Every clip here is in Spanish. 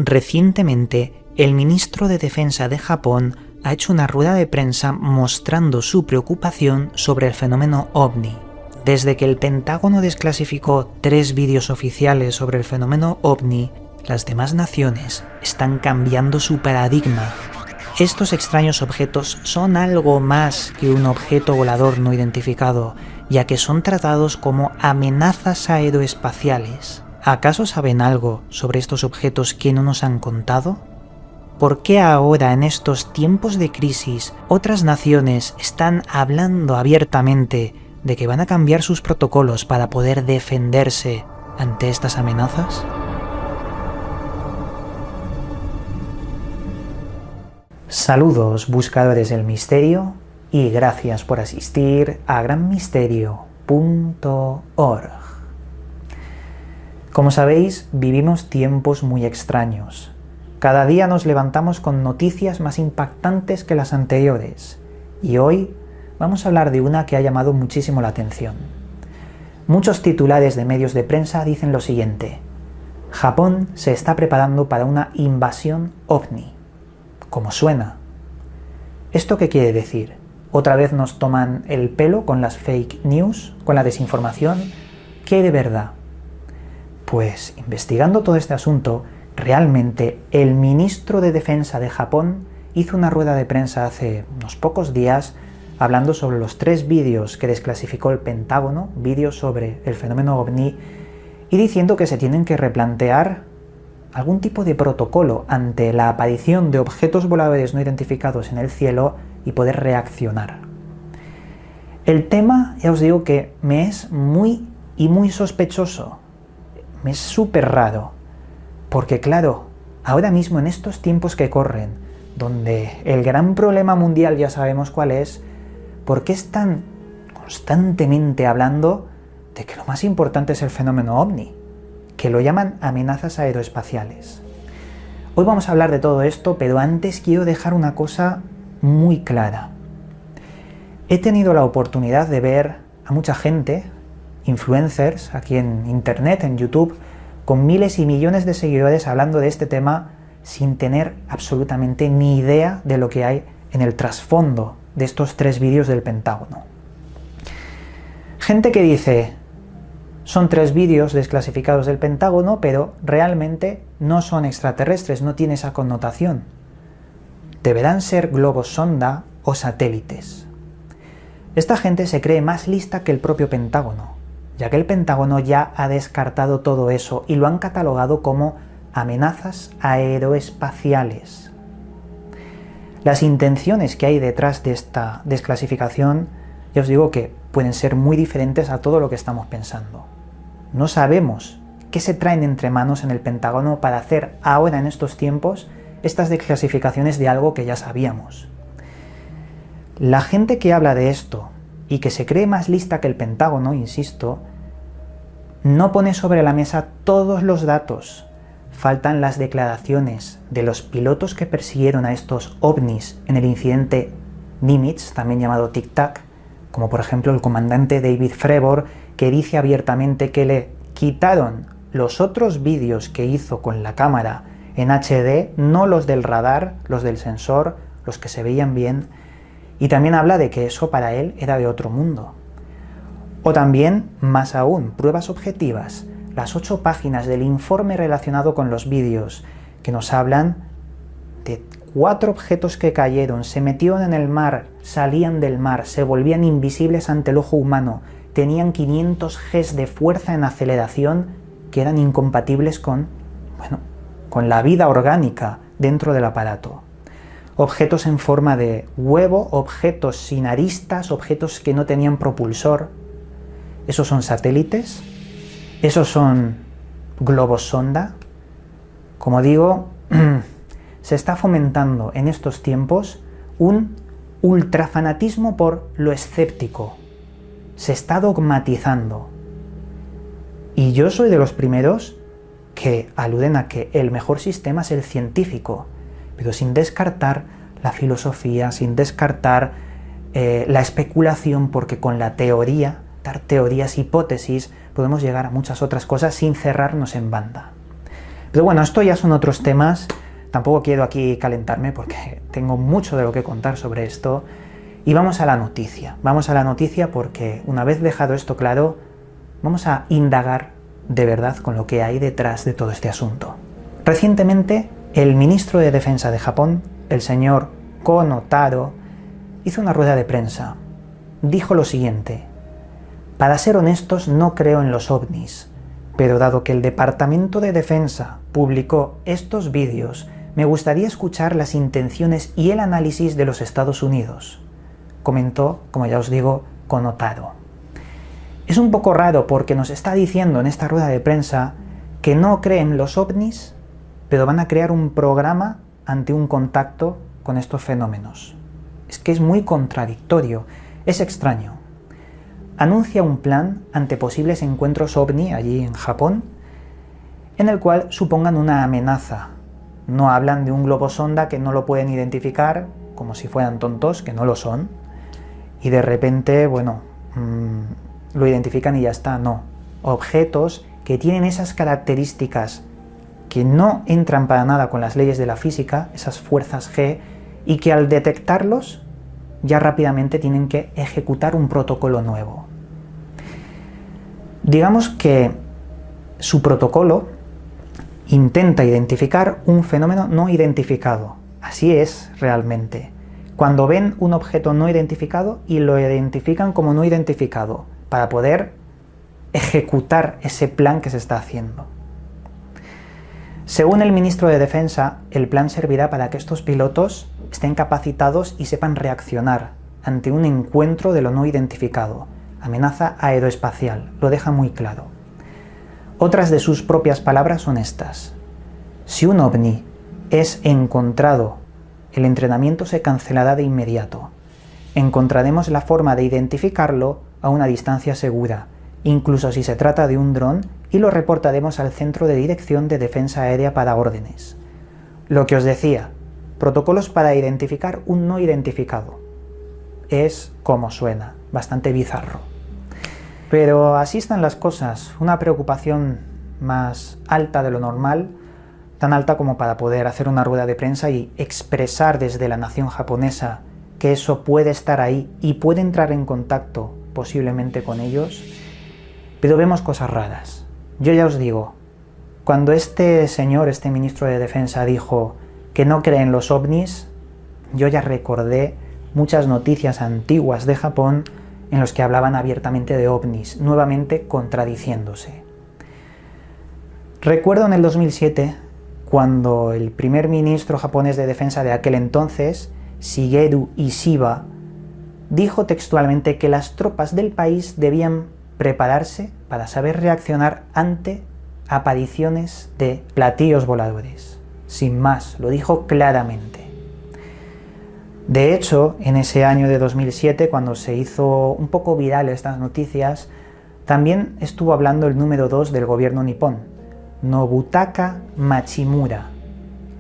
Recientemente, el ministro de Defensa de Japón ha hecho una rueda de prensa mostrando su preocupación sobre el fenómeno OVNI. Desde que el Pentágono desclasificó 3 vídeos oficiales sobre el fenómeno OVNI, las demás naciones están cambiando su paradigma. Estos extraños objetos son algo más que un objeto volador no identificado, ya que son tratados como amenazas aeroespaciales. ¿Acaso saben algo sobre estos objetos que no nos han contado? ¿Por qué ahora, en estos tiempos de crisis, otras naciones están hablando abiertamente de que van a cambiar sus protocolos para poder defenderse ante estas amenazas? Saludos, buscadores del misterio, y gracias por asistir a granmisterio.org. Como sabéis, vivimos tiempos muy extraños. Cada día nos levantamos con noticias más impactantes que las anteriores, y hoy vamos a hablar de una que ha llamado muchísimo la atención. Muchos titulares de medios de prensa dicen lo siguiente: Japón se está preparando para una invasión OVNI. ¿Cómo suena? ¿Esto qué quiere decir? ¿Otra vez nos toman el pelo con las fake news, con la desinformación? ¿Qué hay de verdad? Pues investigando todo este asunto, realmente el ministro de Defensa de Japón hizo una rueda de prensa hace unos pocos días hablando sobre los 3 vídeos que desclasificó el Pentágono, vídeos sobre el fenómeno OVNI, y diciendo que se tienen que replantear algún tipo de protocolo ante la aparición de objetos voladores no identificados en el cielo y poder reaccionar. El tema, ya os digo que me es muy sospechoso, me es súper raro, porque claro, ahora mismo en estos tiempos que corren, donde el gran problema mundial ya sabemos cuál es, ¿por qué están constantemente hablando de que lo más importante es el fenómeno OVNI? Que lo llaman amenazas aeroespaciales. Hoy vamos a hablar de todo esto, pero antes quiero dejar una cosa muy clara. He tenido la oportunidad de ver a mucha gente, influencers, aquí en internet, en YouTube, con miles y millones de seguidores hablando de este tema sin tener absolutamente ni idea de lo que hay en el trasfondo de estos 3 vídeos del Pentágono. Gente que dice: son 3 vídeos desclasificados del Pentágono, pero realmente no son extraterrestres, no tiene esa connotación. Deberán ser globos sonda o satélites. Esta gente se cree más lista que el propio Pentágono, ya que el Pentágono ya ha descartado todo eso y lo han catalogado como amenazas aeroespaciales. Las intenciones que hay detrás de esta desclasificación, ya os digo que pueden ser muy diferentes a todo lo que estamos pensando. No sabemos qué se traen entre manos en el Pentágono para hacer ahora, en estos tiempos, estas desclasificaciones de algo que ya sabíamos. La gente que habla de esto y que se cree más lista que el Pentágono, insisto, no pone sobre la mesa todos los datos. Faltan las declaraciones de los pilotos que persiguieron a estos ovnis en el incidente Nimitz, también llamado Tic Tac, como por ejemplo el comandante David Fravor, que dice abiertamente que le quitaron los otros vídeos que hizo con la cámara en HD, no los del radar, los del sensor, los que se veían bien, y también habla de que eso para él era de otro mundo. O también, más aún, pruebas objetivas, las 8 páginas del informe relacionado con los vídeos, que nos hablan de 4 objetos que cayeron, se metieron en el mar, salían del mar, se volvían invisibles ante el ojo humano, tenían 500 Gs de fuerza en aceleración que eran incompatibles con la vida orgánica dentro del aparato. Objetos en forma de huevo, objetos sin aristas, objetos que no tenían propulsor. ¿Esos son satélites? ¿Esos son globos sonda? Como digo, se está fomentando en estos tiempos un ultrafanatismo por lo escéptico. Se está dogmatizando. Y yo soy de los primeros que aluden a que el mejor sistema es el científico, pero sin descartar la filosofía, sin descartar la especulación, porque con la teoría, dar teorías, hipótesis, podemos llegar a muchas otras cosas sin cerrarnos en banda. Pero bueno, esto ya son otros temas, tampoco quiero aquí calentarme porque tengo mucho de lo que contar sobre esto. Y vamos a la noticia porque una vez dejado esto claro, vamos a indagar de verdad con lo que hay detrás de todo este asunto. Recientemente, el ministro de Defensa de Japón, el señor Kono Taro, hizo una rueda de prensa. Dijo lo siguiente: para ser honestos, no creo en los ovnis, pero dado que el Departamento de Defensa publicó estos vídeos, me gustaría escuchar las intenciones y el análisis de los Estados Unidos, comentó, como ya os digo, Kono Taro. Es un poco raro porque nos está diciendo en esta rueda de prensa que no creen los ovnis, pero van a crear un programa ante un contacto con estos fenómenos. Es que es muy contradictorio, es extraño. Anuncia un plan ante posibles encuentros ovni allí en Japón, en el cual supongan una amenaza. No hablan de un globo sonda que no lo pueden identificar, como si fueran tontos, que no lo son, y de repente, bueno, lo identifican y ya está. No. Objetos que tienen esas características que no entran para nada con las leyes de la física, esas fuerzas G, y que al detectarlos ya rápidamente tienen que ejecutar un protocolo nuevo. Digamos que su protocolo intenta identificar un fenómeno no identificado. Así es realmente. Cuando ven un objeto no identificado y lo identifican como no identificado, para poder ejecutar ese plan que se está haciendo. Según el ministro de Defensa, el plan servirá para que estos pilotos estén capacitados y sepan reaccionar ante un encuentro de lo no identificado, amenaza aeroespacial, lo deja muy claro. Otras de sus propias palabras son estas: si un ovni es encontrado, el entrenamiento se cancelará de inmediato. Encontraremos la forma de identificarlo a una distancia segura, incluso si se trata de un dron, y lo reportaremos al Centro de Dirección de Defensa Aérea para órdenes. Lo que os decía, protocolos para identificar un no identificado. Es como suena, bastante bizarro. Pero así están las cosas, una preocupación más alta de lo normal, tan alta como para poder hacer una rueda de prensa y expresar desde la nación japonesa que eso puede estar ahí y puede entrar en contacto posiblemente con ellos, pero vemos cosas raras. Yo ya os digo, cuando este señor, este ministro de Defensa dijo que no cree en los ovnis, yo ya recordé muchas noticias antiguas de Japón en los que hablaban abiertamente de ovnis, nuevamente contradiciéndose. Recuerdo en el 2007, cuando el primer ministro japonés de defensa de aquel entonces, Shigeru Ishiba, dijo textualmente que las tropas del país debían prepararse para saber reaccionar ante apariciones de platillos voladores. Sin más, lo dijo claramente. De hecho, en ese año de 2007, cuando se hizo un poco viral estas noticias, también estuvo hablando el número 2 del gobierno nipón, Nobutaka Machimura,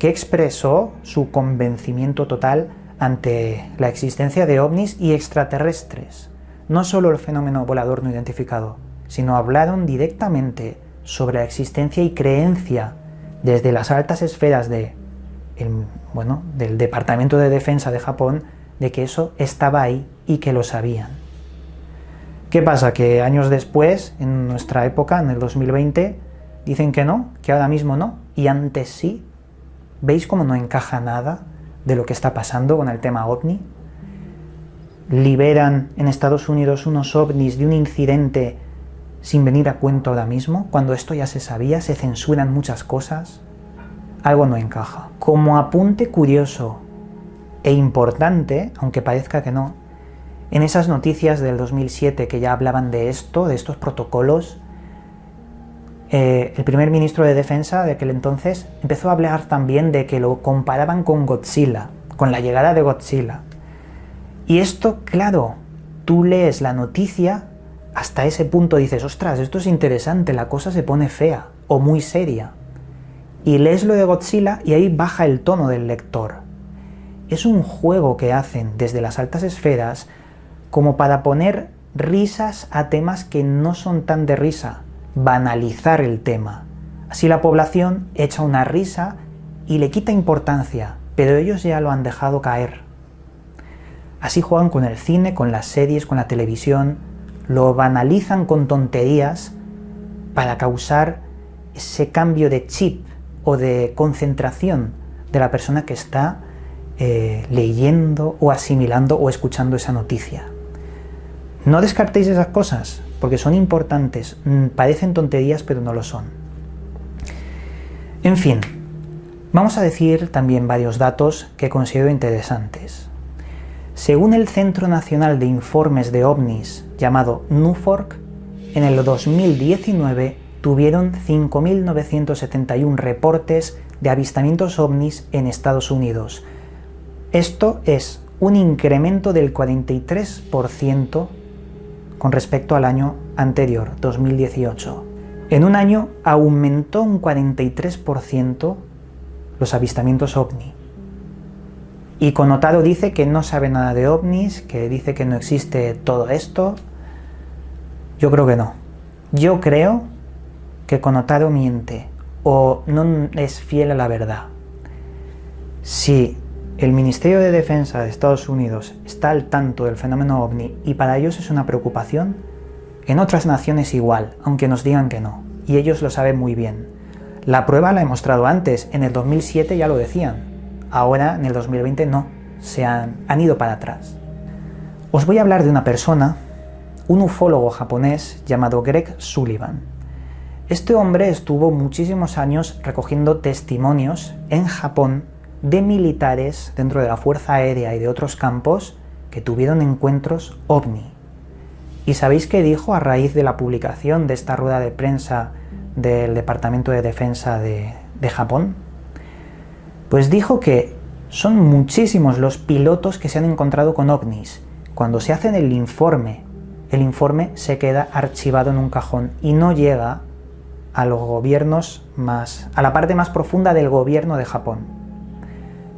que expresó su convencimiento total ante la existencia de ovnis y extraterrestres. No solo el fenómeno volador no identificado, sino hablaron directamente sobre la existencia y creencia desde las altas esferas del Departamento de Defensa de Japón de que eso estaba ahí y que lo sabían. ¿Qué pasa? Que años después, en nuestra época, en el 2020, dicen que no, que ahora mismo no, y antes sí. ¿Veis cómo no encaja nada de lo que está pasando con el tema ovni? Liberan en Estados Unidos unos ovnis de un incidente sin venir a cuento ahora mismo, cuando esto ya se sabía, se censuran muchas cosas. Algo no encaja. Como apunte curioso e importante, aunque parezca que no, en esas noticias del 2007 que ya hablaban de esto, de estos protocolos, el primer ministro de Defensa de aquel entonces empezó a hablar también de que lo comparaban con Godzilla, con la llegada de Godzilla. Y esto, claro, tú lees la noticia, hasta ese punto dices, ostras, esto es interesante, la cosa se pone fea o muy seria. Y lees lo de Godzilla y ahí baja el tono del lector. Es un juego que hacen desde las altas esferas como para poner risas a temas que no son tan de risa, banalizar el tema, Así la población echa una risa y le quita importancia, pero ellos ya lo han dejado caer. Así juegan con el cine, con las series, con la televisión, lo banalizan con tonterías para causar ese cambio de chip o de concentración de la persona que está leyendo o asimilando o escuchando esa noticia. No descartéis esas cosas, porque son importantes, parecen tonterías pero no lo son. En fin, vamos a decir también varios datos que considero interesantes. Según el Centro Nacional de Informes de OVNIs, llamado NUFORC, en el 2019 tuvieron 5.971 reportes de avistamientos ovnis en Estados Unidos. Esto es un incremento del 43% con respecto al año anterior, 2018. En un año aumentó un 43% los avistamientos ovni. Y Connotado dice que no sabe nada de ovnis, que dice que no existe todo esto. Yo creo que no. Yo creo que Connotado miente o no es fiel a la verdad. Si el Ministerio de Defensa de Estados Unidos está al tanto del fenómeno ovni y para ellos es una preocupación, en otras naciones igual, aunque nos digan que no, y ellos lo saben muy bien. La prueba la he mostrado antes, en el 2007 ya lo decían, ahora en el 2020 no, han ido para atrás. Os voy a hablar de una persona, un ufólogo japonés llamado Greg Sullivan. Este hombre estuvo muchísimos años recogiendo testimonios en Japón de militares dentro de la Fuerza Aérea y de otros campos que tuvieron encuentros ovni. ¿Y sabéis qué dijo a raíz de la publicación de esta rueda de prensa del Departamento de Defensa de Japón? Pues dijo que son muchísimos los pilotos que se han encontrado con ovnis. Cuando se hace el informe se queda archivado en un cajón y no llega a los gobiernos a la parte más profunda del gobierno de Japón.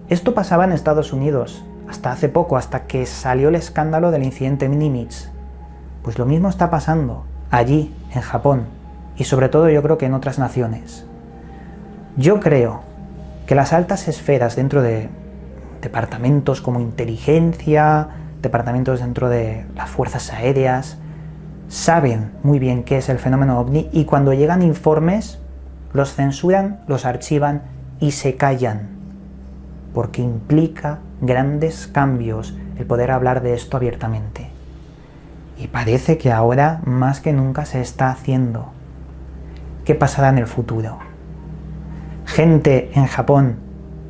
Esto pasaba en Estados Unidos, hasta hace poco, hasta que salió el escándalo del incidente Nimitz. Pues lo mismo está pasando allí, en Japón, y sobre todo yo creo que en otras naciones. Yo creo que las altas esferas dentro de departamentos como inteligencia, departamentos dentro de las fuerzas aéreas, saben muy bien qué es el fenómeno ovni y cuando llegan informes los censuran, los archivan y se callan, porque implica grandes cambios el poder hablar de esto abiertamente. Y parece que ahora más que nunca se está haciendo. ¿Qué pasará en el futuro? Gente en Japón,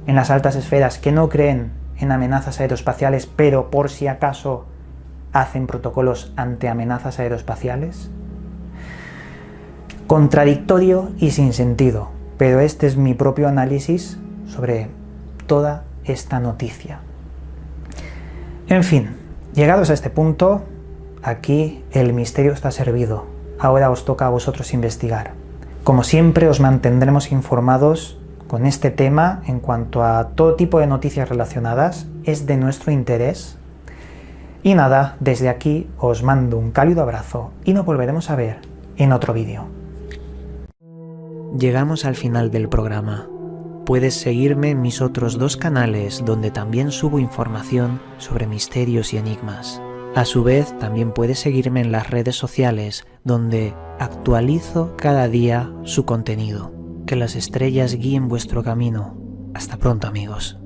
en las altas esferas, que no creen en amenazas aeroespaciales, pero por si acaso hacen protocolos ante amenazas aeroespaciales. Contradictorio y sin sentido, pero este es mi propio análisis sobre toda esta noticia. En fin, llegados a este punto, aquí el misterio está servido. Ahora os toca a vosotros investigar. Como siempre, os mantendremos informados con este tema en cuanto a todo tipo de noticias relacionadas. Es de nuestro interés. Y nada, desde aquí os mando un cálido abrazo y nos volveremos a ver en otro vídeo. Llegamos al final del programa. Puedes seguirme en mis otros 2 canales donde también subo información sobre misterios y enigmas. A su vez, también puedes seguirme en las redes sociales donde actualizo cada día su contenido. Que las estrellas guíen vuestro camino. Hasta pronto, amigos.